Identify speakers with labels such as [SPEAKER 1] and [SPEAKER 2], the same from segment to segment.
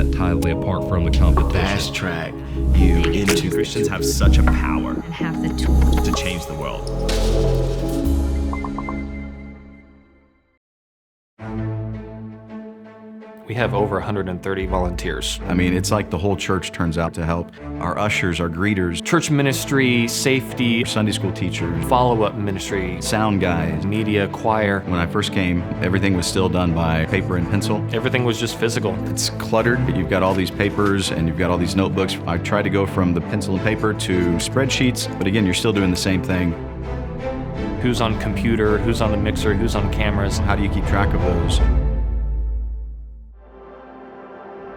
[SPEAKER 1] set Tithely apart from the competition.
[SPEAKER 2] Fast track you into
[SPEAKER 3] Christians have such a power
[SPEAKER 4] and have the tools
[SPEAKER 3] to change the world.
[SPEAKER 5] We have over 130 volunteers.
[SPEAKER 2] I mean, it's like the whole church turns out to help. Our ushers, our greeters,
[SPEAKER 5] Church ministry, safety,
[SPEAKER 2] Sunday school teachers,
[SPEAKER 5] follow-up ministry,
[SPEAKER 2] sound guys.
[SPEAKER 5] media, choir.
[SPEAKER 2] When I first came, everything was still done by paper and pencil.
[SPEAKER 5] Everything was just physical.
[SPEAKER 2] It's cluttered. You've got all these papers and you've got all these notebooks. I try to go from the pencil and paper to spreadsheets, but again, you're still doing the same thing.
[SPEAKER 5] Who's on computer, who's on the mixer, who's on cameras.
[SPEAKER 2] How do you keep track of those?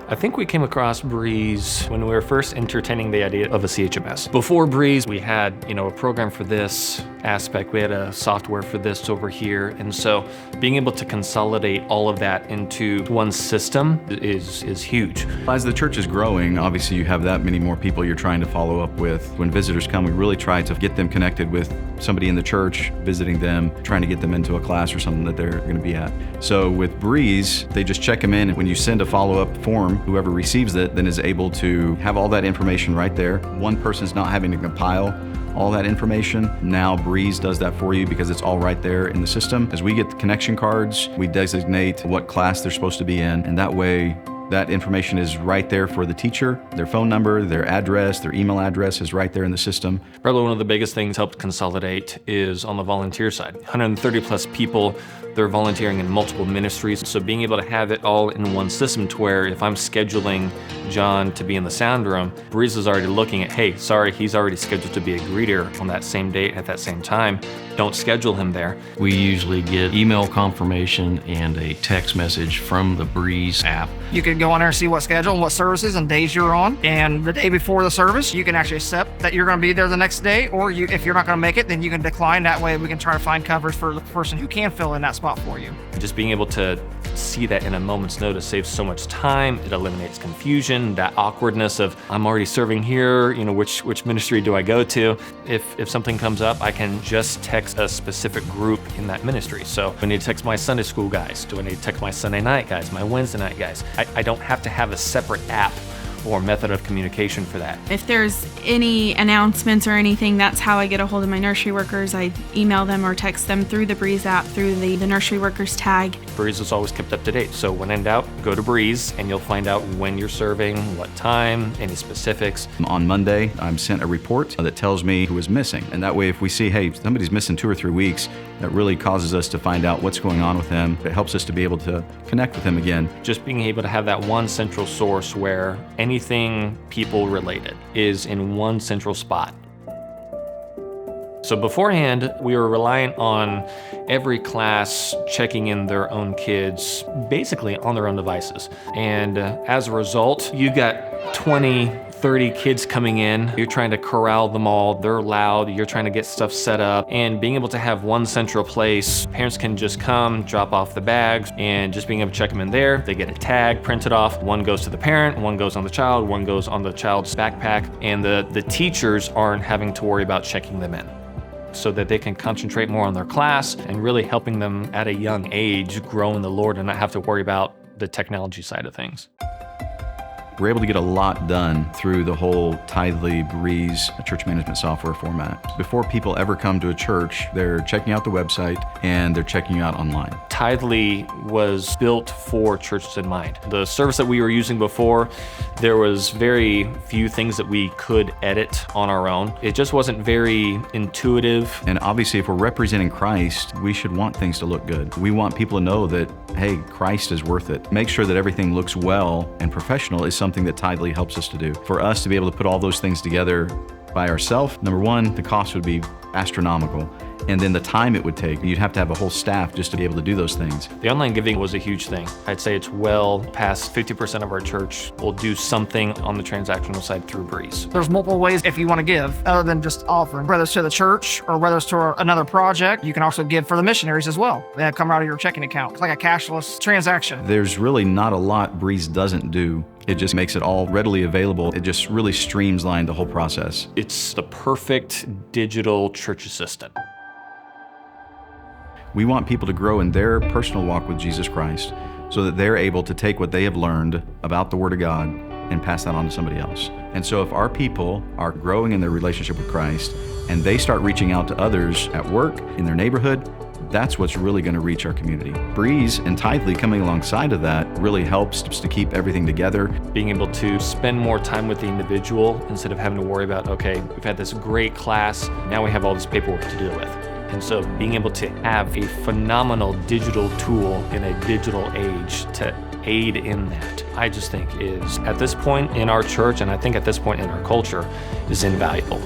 [SPEAKER 5] I think we came across Breeze when we were first entertaining the idea of a CHMS. Before Breeze, we had, a program for this aspect. We had a software for this over here. And so being able to consolidate all of that into one system is huge.
[SPEAKER 2] As the church is growing, obviously you have that many more people you're trying to follow up with. When visitors come, we really try to get them connected with somebody in the church, visiting them, trying to get them into a class or something that they're going to be at. So with Breeze, they just check them in. And when you send a follow-up form, whoever receives it then is able to have all that information right there. One person's not having to compile all that information. Now Breeze does that for you because it's all right there in the system. As we get the connection cards, we designate what class they're supposed to be in, and that way that information is right there for the teacher. Their phone number, their address, their email address is right there in the system.
[SPEAKER 5] Probably one of the biggest things helped consolidate is on the volunteer side. 130 plus people, they're volunteering in multiple ministries. So being able to have it all in one system to where if I'm scheduling John to be in the sound room, Breeze is already looking at, hey, sorry, he's already scheduled to be a greeter on that same date at that same time. Don't schedule him there.
[SPEAKER 6] We usually get email confirmation and a text message from the Breeze app.
[SPEAKER 7] You can go on there and see what schedule and what services and days you're on. And the day before the service, you can actually accept that you're going to be there the next day, or if you're not going to make it, then you can decline. That way we can try to find coverage for the person who can fill in that spot for you.
[SPEAKER 5] Just being able to see that in a moment's notice saves so much time. It eliminates confusion, that awkwardness of I'm already serving here, which ministry do I go to? If something comes up, I can just text a specific group in that ministry. So do I need to text my Sunday school guys? Do I need to text my Sunday night guys, my Wednesday night guys? I don't have to have a separate app or method of communication for that.
[SPEAKER 8] If there's any announcements or anything, that's how I get a hold of my nursery workers. I email them or text them through the Breeze app, through the nursery workers tag.
[SPEAKER 5] Breeze is always kept up to date. So when in doubt, go to Breeze and you'll find out when you're serving, what time, any specifics.
[SPEAKER 2] On Monday, I'm sent a report that tells me who is missing. And that way, if we see, hey, somebody's missing 2 or 3 weeks, that really causes us to find out what's going on with them. It helps us to be able to connect with them again.
[SPEAKER 5] Just being able to have that one central source where anything people related is in one central spot. So beforehand, we were reliant on every class checking in their own kids, basically on their own devices. And as a result, you got 20, 30 kids coming in. You're trying to corral them all. They're loud. You're trying to get stuff set up. And being able to have one central place, parents can just come, drop off the bags, and just being able to check them in there. They get a tag printed off. One goes to the parent, one goes on the child, one goes on the child's backpack. And the teachers aren't having to worry about checking them in, so that they can concentrate more on their class and really helping them at a young age grow in the Lord and not have to worry about the technology side of things.
[SPEAKER 2] We're able to get a lot done through the whole Tithely Breeze church management software format. Before people ever come to a church, they're checking out the website and they're checking you out online.
[SPEAKER 5] Tithely was built for churches in mind. The service that we were using before, there was very few things that we could edit on our own. It just wasn't very intuitive.
[SPEAKER 2] And obviously, if we're representing Christ, we should want things to look good. We want people to know that, hey, Christ is worth it. Make sure that everything looks well and professional is something that Tithely helps us to do. For us to be able to put all those things together by ourselves, number one, the cost would be astronomical. And then the time it would take. You'd have to have a whole staff just to be able to do those things.
[SPEAKER 5] The online giving was a huge thing. I'd say it's well past 50% of our church will do something on the transactional side through Breeze.
[SPEAKER 7] There's multiple ways if you want to give other than just offering, whether it's to the church or whether it's to another project. You can also give for the missionaries as well. They come out of your checking account. It's like a cashless transaction.
[SPEAKER 2] There's really not a lot Breeze doesn't do. It just makes it all readily available. It just really streamlines the whole process.
[SPEAKER 5] It's the perfect digital church assistant.
[SPEAKER 2] We want people to grow in their personal walk with Jesus Christ, so that they're able to take what they have learned about the Word of God and pass that on to somebody else. And so if our people are growing in their relationship with Christ and they start reaching out to others at work, in their neighborhood, that's what's really going to reach our community. Breeze and Tithely coming alongside of that really helps to keep everything together.
[SPEAKER 5] Being able to spend more time with the individual instead of having to worry about, okay, we've had this great class, now we have all this paperwork to deal with. And so being able to have a phenomenal digital tool in a digital age to aid in that, I just think is, at this point in our church, and I think at this point in our culture, is invaluable.